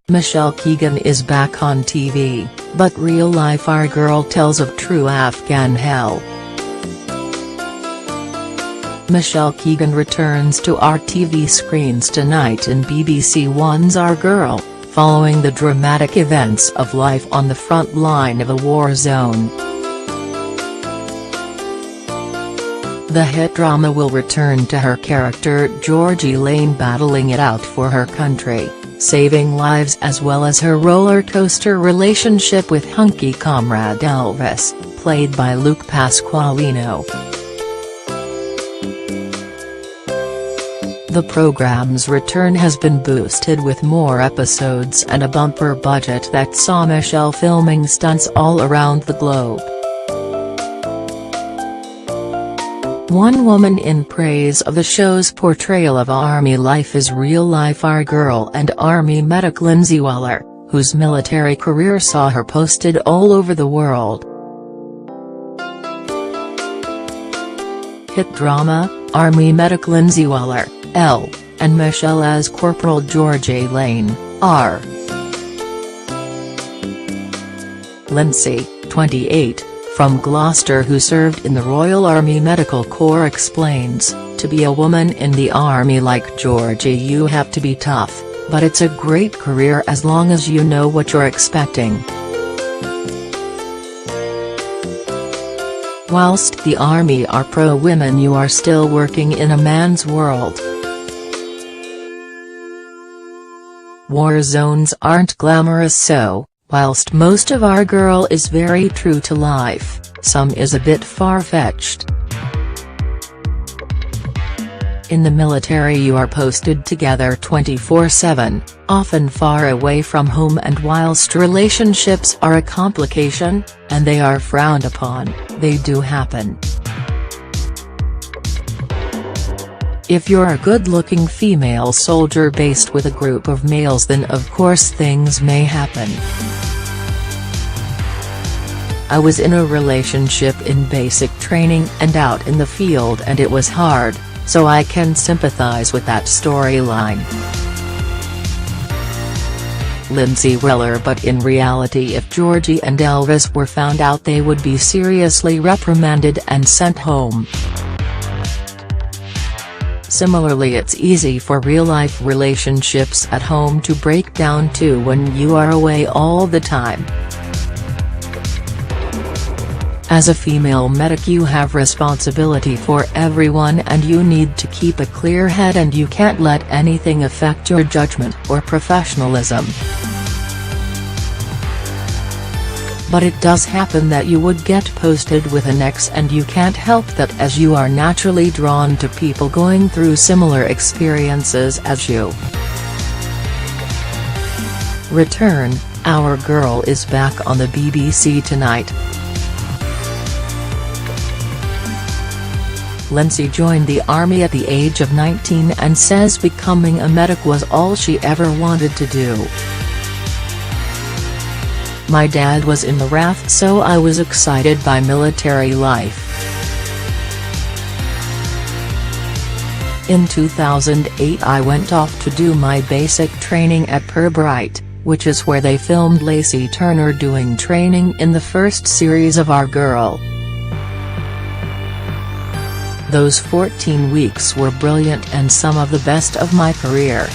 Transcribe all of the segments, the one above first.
Michelle Keegan is back on TV, but real-life our girl tells of true Afghan hell. Michelle Keegan returns to our TV screens tonight in BBC One's Our Girl, following the dramatic events of life on the front line of a war zone. The hit drama will return to her character Georgie Lane battling it out for her country, saving lives, as well as her roller coaster relationship with hunky comrade Elvis, played by Luke Pasqualino. The program's return has been boosted with more episodes and a bumper budget that saw Michelle filming stunts all around the globe. One woman in praise of the show's portrayal of Army life is real-life our girl and Army medic Lindsay Weller, whose military career saw her posted all over the world. Hit drama, Army medic Lindsay Weller, L., and Michelle as Corporal Georgie Lane, R. Lindsay, 28, from Gloucester, who served in the Royal Army Medical Corps, explains, "To be a woman in the Army like Georgie, you have to be tough, but it's a great career as long as you know what you're expecting. Whilst the Army are pro-women, you are still working in a man's world. War zones aren't glamorous, so, whilst most of our girl is very true to life, some is a bit far-fetched. In the military you are posted together 24/7, often far away from home, and whilst relationships are a complication, and they are frowned upon, they do happen. If you're a good-looking female soldier based with a group of males, then of course things may happen. I was in a relationship in basic training and out in the field, and it was hard, so I can sympathize with that storyline." Lindsay Weller. But in reality, if Georgie and Elvis were found out, they would be seriously reprimanded and sent home. Similarly, it's easy for real-life relationships at home to break down too when you are away all the time. As a female medic, you have responsibility for everyone, and you need to keep a clear head, and you can't let anything affect your judgment or professionalism. But it does happen that you would get posted with an ex, and you can't help that, as you are naturally drawn to people going through similar experiences as you. Return, Our Girl is back on the BBC tonight. Lindsay joined the Army at the age of 19 and says becoming a medic was all she ever wanted to do. "My dad was in the RAF, so I was excited by military life. In 2008 I went off to do my basic training at Pirbright, which is where they filmed Lacey Turner doing training in the first series of Our Girl. Those 14 weeks were brilliant and some of the best of my career.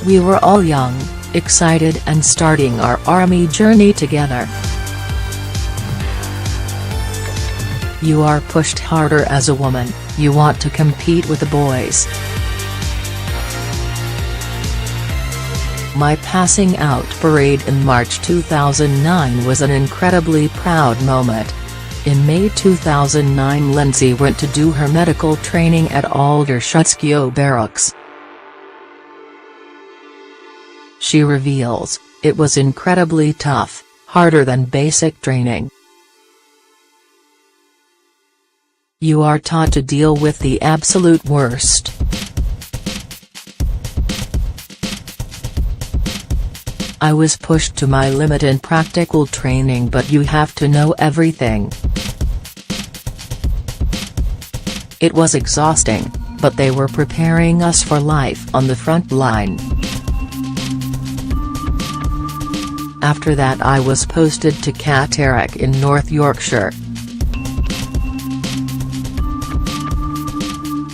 We were all young, excited, and starting our Army journey together. You are pushed harder as a woman, you want to compete with the boys. My passing out parade in March 2009 was an incredibly proud moment. In May 2009, Lindsay went to do her medical training at Aldershotskio Barracks. She reveals, "It was incredibly tough, harder than basic training. You are taught to deal with the absolute worst. I was pushed to my limit in practical training, but you have to know everything. It was exhausting, but they were preparing us for life on the front line. After that I was posted to Catterick in North Yorkshire.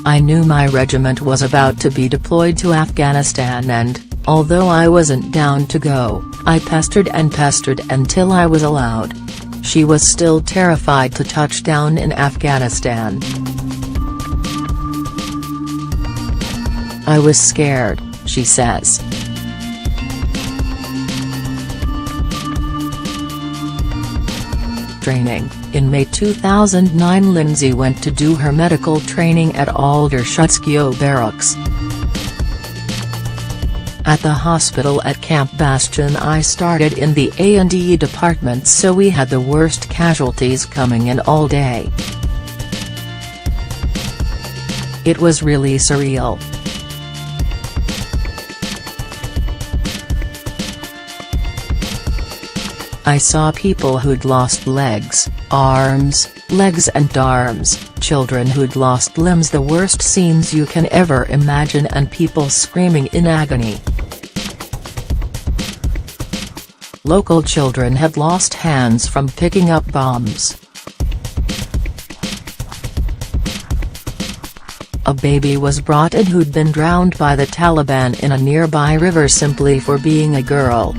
I knew my regiment was about to be deployed to Afghanistan and, although I wasn't down to go, I pestered until I was allowed. She was still terrified to touch down in Afghanistan. I was scared, she says. Training. In May 2009 Lindsay went to do her medical training at Aldershotskio Barracks. At the hospital at Camp Bastion I started in the A&E department, so we had the worst casualties coming in all day. It was really surreal. I saw people who'd lost legs, legs and arms, children who'd lost limbs, the worst scenes you can ever imagine, and people screaming in agony. Local children had lost hands from picking up bombs. A baby was brought in who'd been drowned by the Taliban in a nearby river simply for being a girl.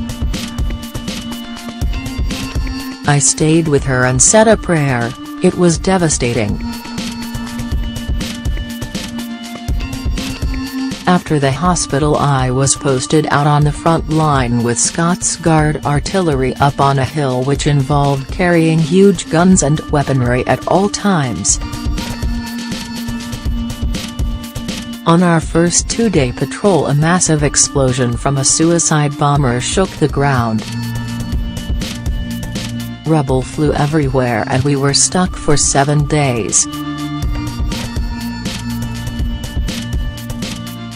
I stayed with her and said a prayer. It was devastating. After the hospital I was posted out on the front line with Scots Guard artillery up on a hill, which involved carrying huge guns and weaponry at all times. On our first 2-day patrol a massive explosion from a suicide bomber shook the ground. Rubble flew everywhere and we were stuck for 7 days.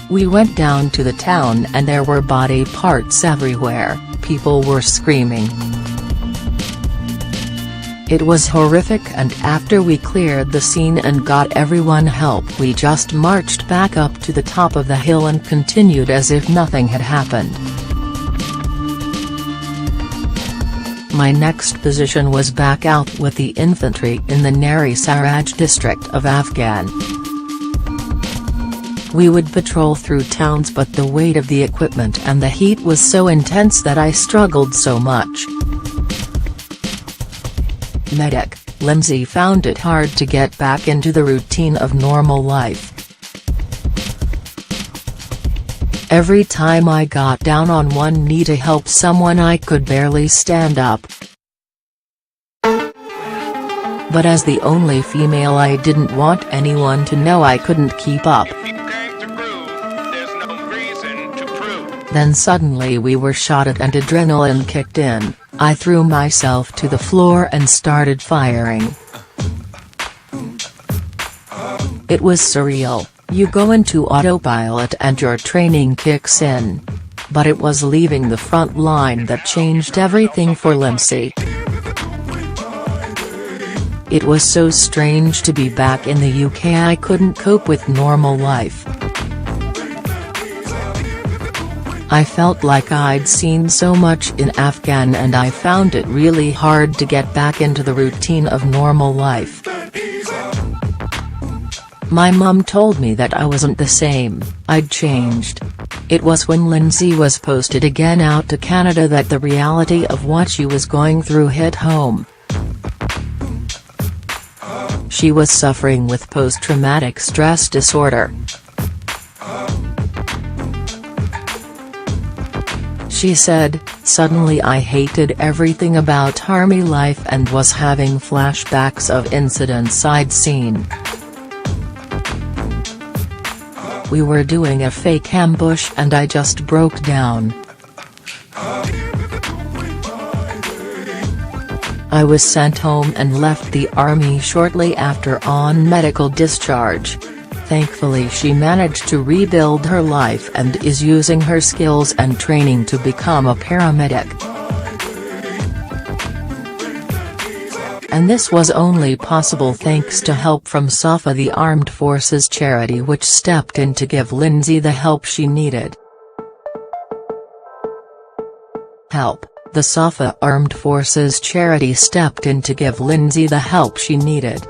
We went down to the town and there were body parts everywhere, people were screaming. It was horrific, and after we cleared the scene and got everyone help we just marched back up to the top of the hill and continued as if nothing had happened. My next position was back out with the infantry in the Nari Saraj district of Afghan. We would patrol through towns, but the weight of the equipment and the heat was so intense that I struggled so much. Medic, Lindsay found it hard to get back into the routine of normal life. Every time I got down on one knee to help someone I could barely stand up. But as the only female I didn't want anyone to know I couldn't keep up. Then suddenly we were shot at and adrenaline kicked in. I threw myself to the floor and started firing. It was surreal. You go into autopilot and your training kicks in. But it was leaving the front line that changed everything for Lindsay. It was so strange to be back in the UK. I couldn't cope with normal life. I felt like I'd seen so much in Afghan and I found it really hard to get back into the routine of normal life. My mum told me that I wasn't the same, I'd changed. It was when Lindsay was posted again out to Canada that the reality of what she was going through hit home. She was suffering with post-traumatic stress disorder. She said, "Suddenly I hated everything about army life and was having flashbacks of incidents I'd seen. We were doing a fake ambush and I just broke down. I was sent home and left the army shortly after on medical discharge. Thankfully she managed to rebuild her life and is using her skills and training to become a paramedic. And this was only possible thanks to help from SAFA, the Armed Forces charity, which stepped in to give Lindsay the help she needed. Help. The SAFA Armed Forces charity stepped in to give Lindsay the help she needed.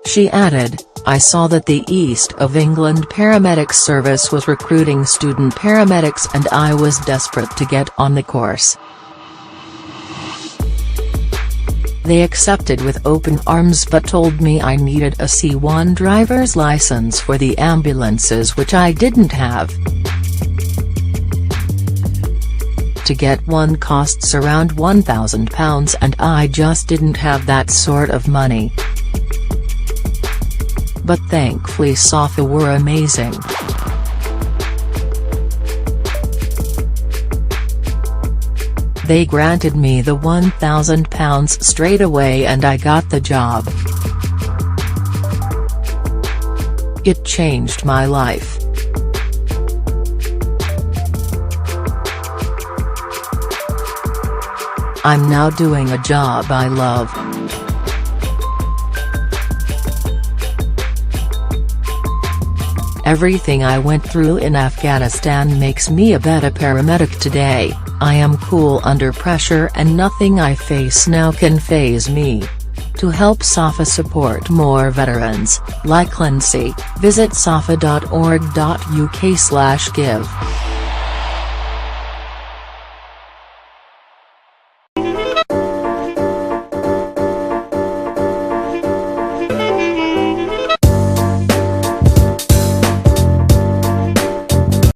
She added, "I saw that the East of England Paramedics Service was recruiting student paramedics and I was desperate to get on the course. They accepted with open arms but told me I needed a C1 driver's license for the ambulances, which I didn't have. To get one costs around £1,000 and I just didn't have that sort of money. But thankfully SAFA were amazing. They granted me the £1,000 straight away and I got the job. It changed my life. I'm now doing a job I love. Everything I went through in Afghanistan makes me a better paramedic today. I am cool under pressure and nothing I face now can faze me." To help SAFA support more veterans, like Lindsay, visit safa.org.uk/give.